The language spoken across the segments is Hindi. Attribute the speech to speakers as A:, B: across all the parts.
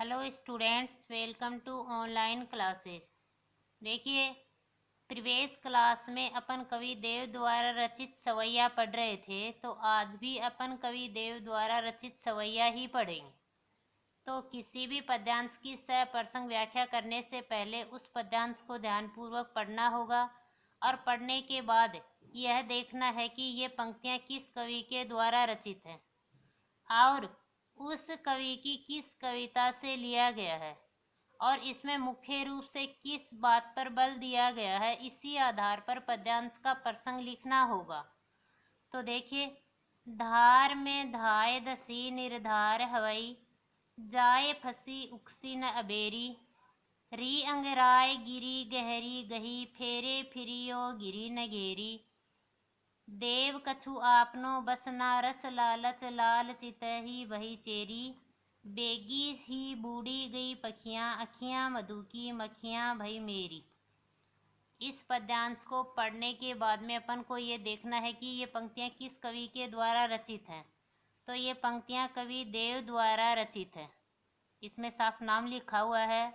A: Hello students, welcome to online classes. देखिए, प्रीवियस क्लास में अपन कवि देव द्वारा रचित सवैया पढ़ रहे थे, तो आज भी अपन कवि देव द्वारा रचित सवैया ही पढ़ेंगे। तो किसी भी पद्यांश की सप्रसंग व्याख्या करने से पहले उस पद्यांश को ध्यानपूर्वक पढ़ना होगा और पढ़ने के बाद यह देखना है कि ये पंक्तियाँ किस कवि के द्वारा रचित हैं और उस कवि की किस कविता से लिया गया है और इसमें मुख्य रूप से किस बात पर बल दिया गया है। इसी आधार पर पद्यांश का प्रसंग लिखना होगा। तो देखिए, धार में धाय दसी निर्धार हवई, जाए फसी उकसी न अबेरी, री अंगराय गिरी गहरी गही, फेरे फिरियो गिरी न घेरी, देव कछु आपनो बसना रस लालच लाल चितहि वही चेरी, बेगी ही बूढ़ी गई पखियाँ, अखियाँ मधु की मखियाँ भई मेरी। इस पद्यांश को पढ़ने के बाद में अपन को ये देखना है कि ये पंक्तियाँ किस कवि के द्वारा रचित हैं। तो ये पंक्तियाँ कवि देव द्वारा रचित है, इसमें साफ नाम लिखा हुआ है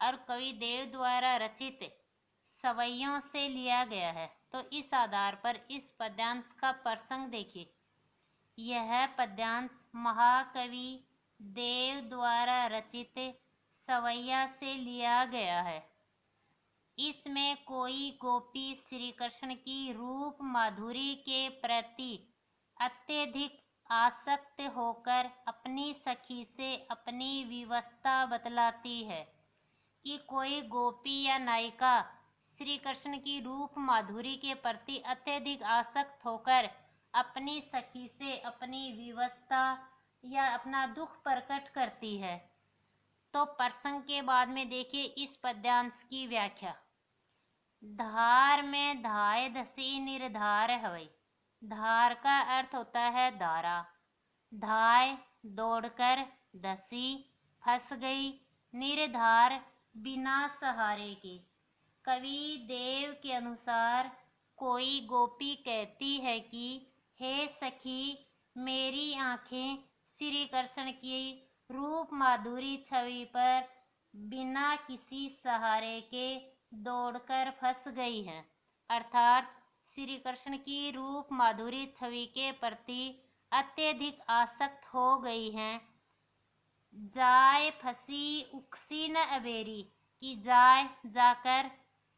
A: और कवि देव द्वारा रचित सवैयों से लिया गया है। तो इस आधार पर इस पद्यांश का प्रसंग देखिए। यह पद्यांश महाकवि देव द्वारा रचित सवैया से लिया गया है। इसमें कोई गोपी श्री कृष्ण की रूप माधुरी के प्रति अत्यधिक आसक्त होकर अपनी सखी से अपनी विवशता बतलाती है कि कोई गोपी या नायिका श्री कृष्ण की रूप माधुरी के प्रति अत्यधिक आसक्त होकर अपनी सखी से अपनी विवशता या अपना दुख प्रकट करती है। तो प्रसंग के बाद में देखिए इस पद्यांश की व्याख्या। धार में धाय धसी निर्धार हवई। धार का अर्थ होता है धारा। धाय दौड़कर, धसी फंस गई, निर्धार बिना सहारे के। कवि देव के अनुसार कोई गोपी कहती है कि हे सखी, मेरी आंखें श्री कृष्ण की रूप माधुरी छवि पर बिना किसी सहारे के दौड़कर फंस गई हैं। अर्थात श्री कृष्ण की रूप माधुरी छवि के प्रति अत्यधिक आसक्त हो गई हैं। जाय फंसी उकसी न अबेरी, कि जाय जाकर,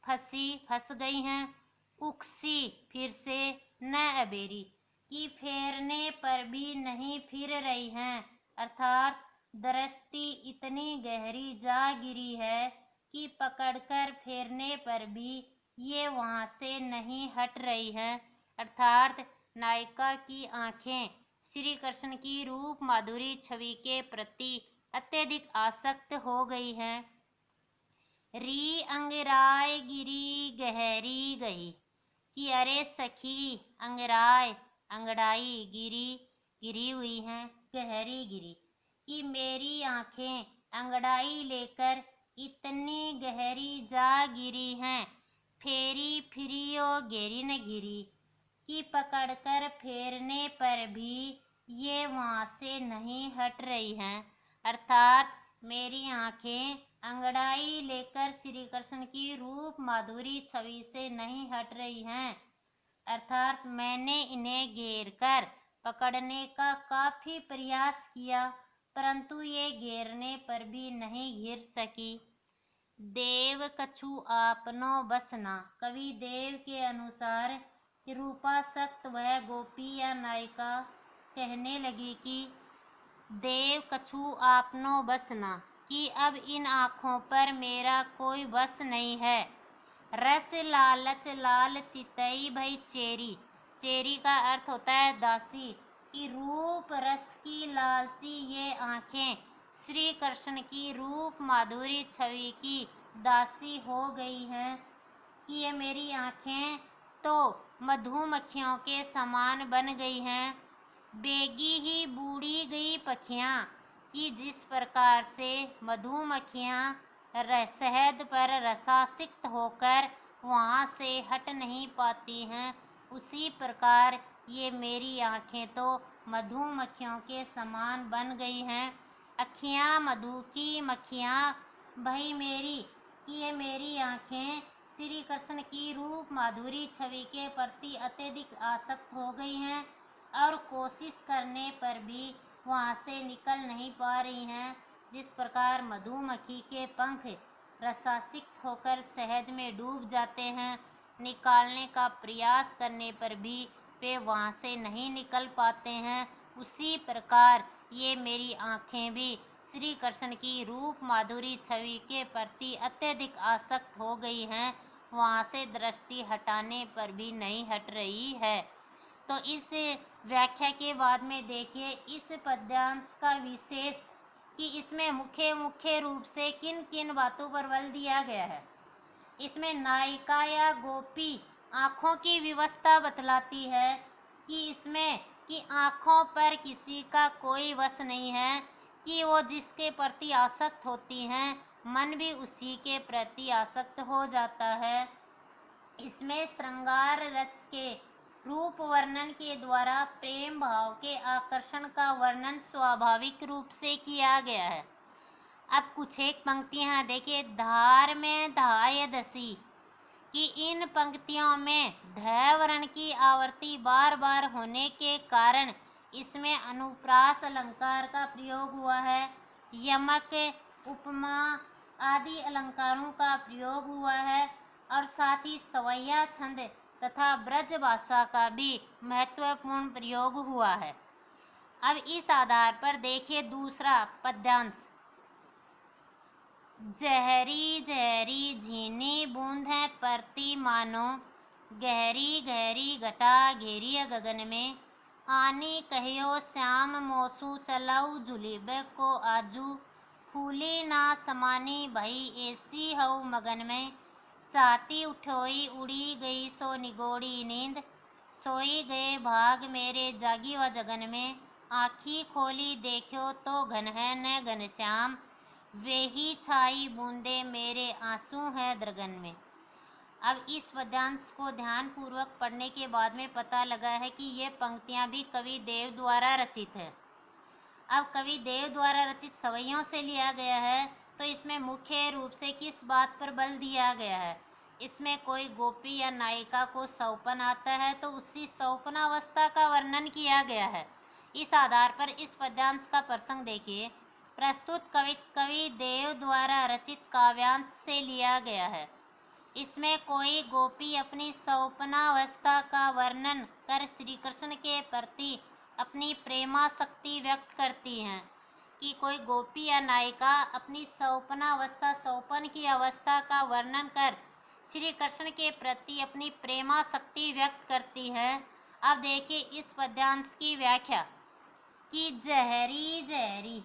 A: फंसी फंस गई हैं, उकसी फिर से, न अबेरी कि फेरने पर भी नहीं फिर रही हैं। अर्थात दृष्टि इतनी गहरी जा गिरी है कि पकड़कर फेरने पर भी ये वहाँ से नहीं हट रही हैं। अर्थात नायिका की आंखें श्री कृष्ण की रूप माधुरी छवि के प्रति अत्यधिक आसक्त हो गई हैं। री अंगराय गिरी गहरी गई, कि अरे सखी, अंगराय अंगड़ाई, गिरी गिरी हुई हैं, गहरी गिरी, कि मेरी आंखें अंगड़ाई लेकर इतनी गहरी जा गिरी हैं। फेरी फिरियो गेरी न गिरी, कि पकड़कर फेरने पर भी ये वहाँ से नहीं हट रही हैं। अर्थात मेरी आंखें अंगड़ाई लेकर श्री कृष्ण की रूप माधुरी छवि से नहीं हट रही हैं। अर्थात मैंने इन्हें घेर कर पकड़ने का काफी प्रयास किया, परंतु ये घेरने पर भी नहीं घिर सकी। देव कछु आपनो बसना। कवि देव के अनुसार रूपासक्त वह गोपी या नायिका कहने लगी कि देव कछु आपनो बसना, कि अब इन आँखों पर मेरा कोई बस नहीं है। रस लालच लाल चितई भई चेरी। चेरी का अर्थ होता है दासी, कि रूप रस की लालची ये आँखें श्री कृष्ण की रूप माधुरी छवि की दासी हो गई हैं, कि ये मेरी आँखें तो मधुमक्खियों के समान बन गई हैं। बेगी ही बूढ़ी गई पखियाँ, कि जिस प्रकार से मधुमक्खियाँ शहद पर रसासिक्त होकर वहाँ से हट नहीं पाती हैं, उसी प्रकार ये मेरी आँखें तो मधुमक्खियों के समान बन गई हैं। अखियाँ मधु की मक्खियाँ भई मेरी, कि ये मेरी आँखें श्री कृष्ण की रूप माधुरी छवि के प्रति अत्यधिक आसक्त हो गई हैं और कोशिश करने पर भी वहाँ से निकल नहीं पा रही हैं। जिस प्रकार मधुमक्खी के पंख रसासिक्त होकर शहद में डूब जाते हैं, निकालने का प्रयास करने पर भी वे वहाँ से नहीं निकल पाते हैं, उसी प्रकार ये मेरी आँखें भी श्री कृष्ण की रूप माधुरी छवि के प्रति अत्यधिक आसक्त हो गई हैं, वहाँ से दृष्टि हटाने पर भी नहीं हट रही है। तो इस व्याख्या के बाद में देखिए इस पद्यांश का विशेष कि इसमें मुख्य रूप से किन किन बातों पर बल दिया गया है। इसमें नायिका या गोपी आँखों की व्यवस्था बतलाती है कि इसमें कि आँखों पर किसी का कोई वश नहीं है, कि वो जिसके प्रति आसक्त होती हैं मन भी उसी के प्रति आसक्त हो जाता है। इसमें श्रृंगार रस के रूप वर्णन के द्वारा प्रेम भाव के आकर्षण का वर्णन स्वाभाविक रूप से किया गया है। अब कुछ एक पंक्तियां देखिए, धार में धाय दसी, कि इन पंक्तियों में ध वर्ण की आवृत्ति बार बार होने के कारण इसमें अनुप्रास अलंकार का प्रयोग हुआ है। यमक, उपमा आदि अलंकारों का प्रयोग हुआ है और साथ ही सवैया छंद तथा ब्रज भाषा का भी महत्वपूर्ण प्रयोग हुआ है। अब इस आधार पर देखिए दूसरा पद्यांश, जहरी जहरी झीनी बूंद है परती मानो, गहरी गहरी घटा घेरिय गगन में, आनी कहियो श्याम मोसू चलाऊ जुलीबे को आजू, फूली ना समानी भई ऐसी हऊ मगन में, चाहती उठोई उड़ी गई सो निगोड़ी नींद, सोई गए भाग मेरे जागी व जगन में, आँखी खोली देखो तो घन है न घनश्याम, वे ही छाई बूंदे मेरे आंसू हैं दरगन में। अब इस पद्यांश को ध्यान पूर्वक पढ़ने के बाद में पता लगा है कि ये पंक्तियां भी कवि देव द्वारा रचित है। अब कवि देव द्वारा रचित सवैयों से लिया गया है, तो इसमें मुख्य रूप से किस बात पर बल दिया गया है। इसमें कोई गोपी या नायिका को सौपन आता है तो उसी सौपनावस्था का वर्णन किया गया है। इस आधार पर इस पद्यांश का प्रसंग देखिए, प्रस्तुत कवि देव द्वारा रचित काव्यांश से लिया गया है। इसमें कोई गोपी अपनी सौपनावस्था का वर्णन कर श्री कृष्ण के प्रति अपनी प्रेमासक्ति व्यक्त करती हैं, कि कोई गोपी या नायिका अपनी सौपनावस्था सौपन की अवस्था का वर्णन कर श्री कृष्ण के प्रति अपनी प्रेमासक्ति व्यक्त करती है। अब देखिए इस पद्यांश की व्याख्या, कि जहरी जहरी,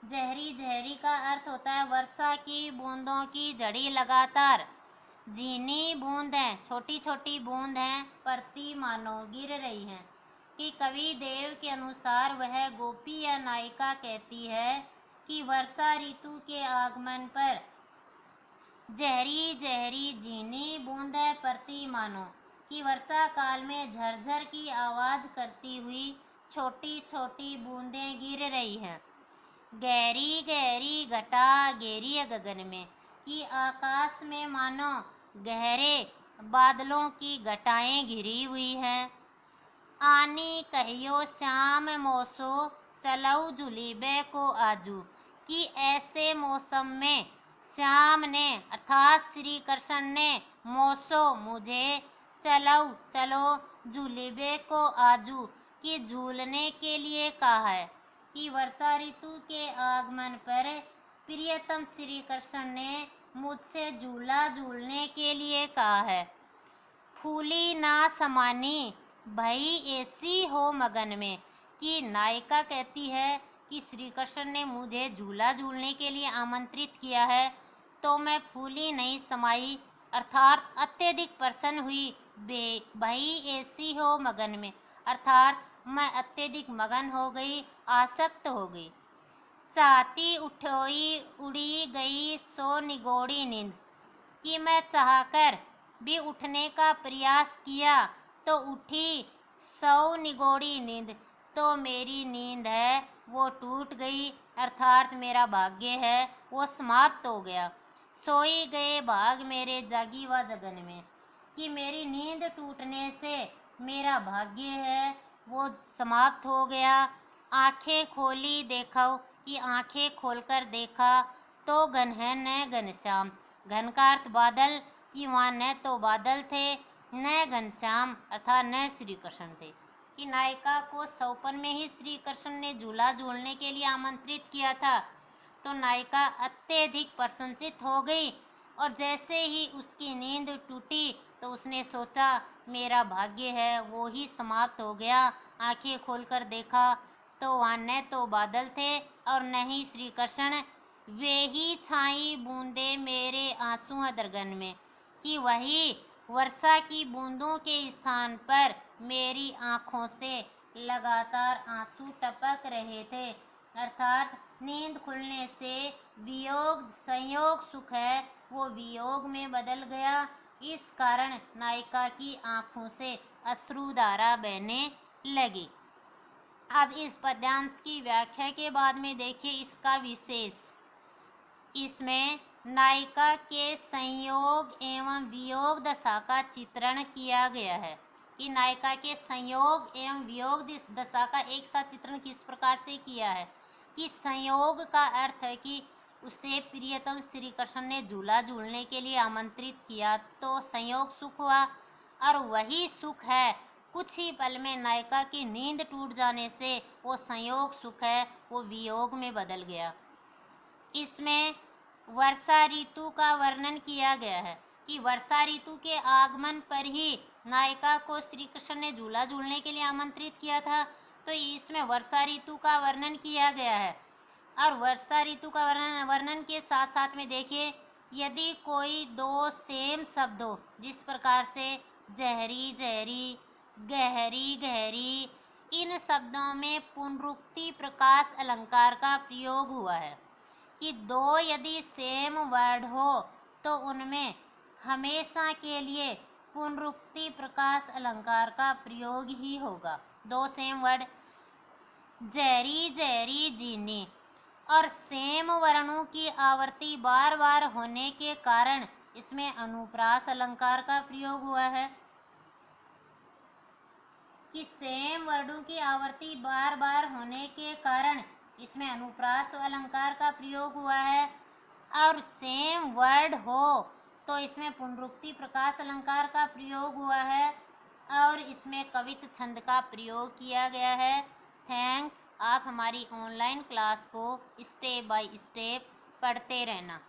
A: जहरी जहरी का अर्थ होता है वर्षा की बूंदों की झड़ी लगातार, झीनी बूंद है छोटी छोटी बूंद हैं, परती मानो गिर रही हैं, कि कवि देव के अनुसार वह गोपी या नायिका कहती है कि वर्षा ऋतु के आगमन पर जहरी जहरी झीनी बूंद है परती मानो, कि वर्षा काल में झरझर की आवाज करती हुई छोटी छोटी बूंदें गिर रही हैं। गहरी गहरी घटा घेरिय गगन में, कि आकाश में मानो गहरे बादलों की घटाएं घिरी हुई हैं। आनी कहियो श्याम मौसो चलऊ जुलीबे को आजू, कि ऐसे मौसम में श्याम ने अर्थात श्री कृष्ण ने मौसो मुझे, चलऊ चलो, जुलीबे को आजू कि झूलने के लिए कहा है, कि वर्षा ऋतु के आगमन पर प्रियतम श्री कृष्ण ने मुझसे झूला झूलने के लिए कहा है। फूली ना समानी भई ऐसी हो मगन में, कि नायिका कहती है कि श्री कृष्ण ने मुझे झूला झूलने के लिए आमंत्रित किया है, तो मैं फूली नहीं समाई अर्थात अत्यधिक प्रसन्न हुई, भई ऐसी हो मगन में अर्थात मैं अत्यधिक मगन हो गई, आसक्त हो गई। चाहती उठोई उड़ी गई सो निगोड़ी नींद, कि मैं चाहकर भी उठने का प्रयास किया तो उठी सौ निगोड़ी नींद, तो मेरी नींद है वो टूट गई। अर्थात मेरा भाग्य है वो समाप्त हो गया। सोई गए भाग मेरे जागी व जगन में, कि मेरी नींद टूटने से मेरा भाग्य है वो समाप्त हो गया। आंखें खोली देखो, कि आंखें खोलकर देखा तो घन है न घनश्याम। घन का अर्थ बादल, कि वहाँ न तो बादल थे न घनश्याम अर्थात न श्री कृष्ण थे। कि नायिका को सौपन में ही श्री कृष्ण ने झूला झूलने के लिए आमंत्रित किया था, तो नायिका अत्यधिक प्रसन्नचित हो गई और जैसे ही उसकी नींद टूटी तो उसने सोचा मेरा भाग्य है वो ही समाप्त हो गया। आंखें खोलकर देखा तो वहाँ न तो बादल थे और न ही श्री कृष्ण। वे ही छाई बूंदे मेरे आंसू दरगन में, कि वही वर्षा की बूंदों के स्थान पर मेरी आंखों से लगातार आंसू टपक रहे थे। अर्थात नींद खुलने से वियोग संयोग सुख है वो वियोग में बदल गया। इस कारण नायिका की आंखों से अश्रुधारा बहने लगी। अब इस पद्यांश की व्याख्या के बाद में देखिए इसका विशेष। इसमें नायिका के संयोग एवं वियोग दशा का चित्रण किया गया है। कि नायिका के संयोग एवं वियोग दशा का एक साथ चित्रण किस प्रकार से किया है। कि संयोग का अर्थ है कि उसे प्रियतम श्री कृष्ण ने झूला झूलने के लिए आमंत्रित किया तो संयोग सुख हुआ, और वही सुख है कुछ ही पल में नायिका की नींद टूट जाने से वो संयोग सुख है वो वियोग में बदल गया। इसमें वर्षा ऋतु का वर्णन किया गया है। कि वर्षा ऋतु के आगमन पर ही नायिका को श्री कृष्ण ने झूला झूलने के लिए आमंत्रित किया था, तो इसमें वर्षा ऋतु का वर्णन किया गया है। और वर्षा ऋतु का वर्णन के साथ साथ में देखिए, यदि कोई दो सेम शब्द हो जिस प्रकार से जहरी जहरी, गहरी गहरी, इन शब्दों में पुनरुक्ति प्रकाश अलंकार का प्रयोग हुआ है। कि दो यदि सेम वर्ड हो तो उनमें हमेशा के लिए पुनरुक्ति प्रकाश अलंकार का प्रयोग ही होगा। दो सेम वर्ड जहरी जहरी जीनी और सेम वर्णों की आवर्ती बार बार होने के कारण इसमें अनुप्रास अलंकार का प्रयोग हुआ है। कि सेम वर्णों की आवर्ती बार बार होने के कारण इसमें अनुप्रास अलंकार का प्रयोग हुआ है। और सेम वर्ड हो तो इसमें पुनरुक्ति प्रकाश अलंकार का प्रयोग हुआ है और इसमें कवित्व छंद का प्रयोग किया गया है। थैंक्स। आप हमारी ऑनलाइन क्लास को स्टेप बाय स्टेप पढ़ते रहना।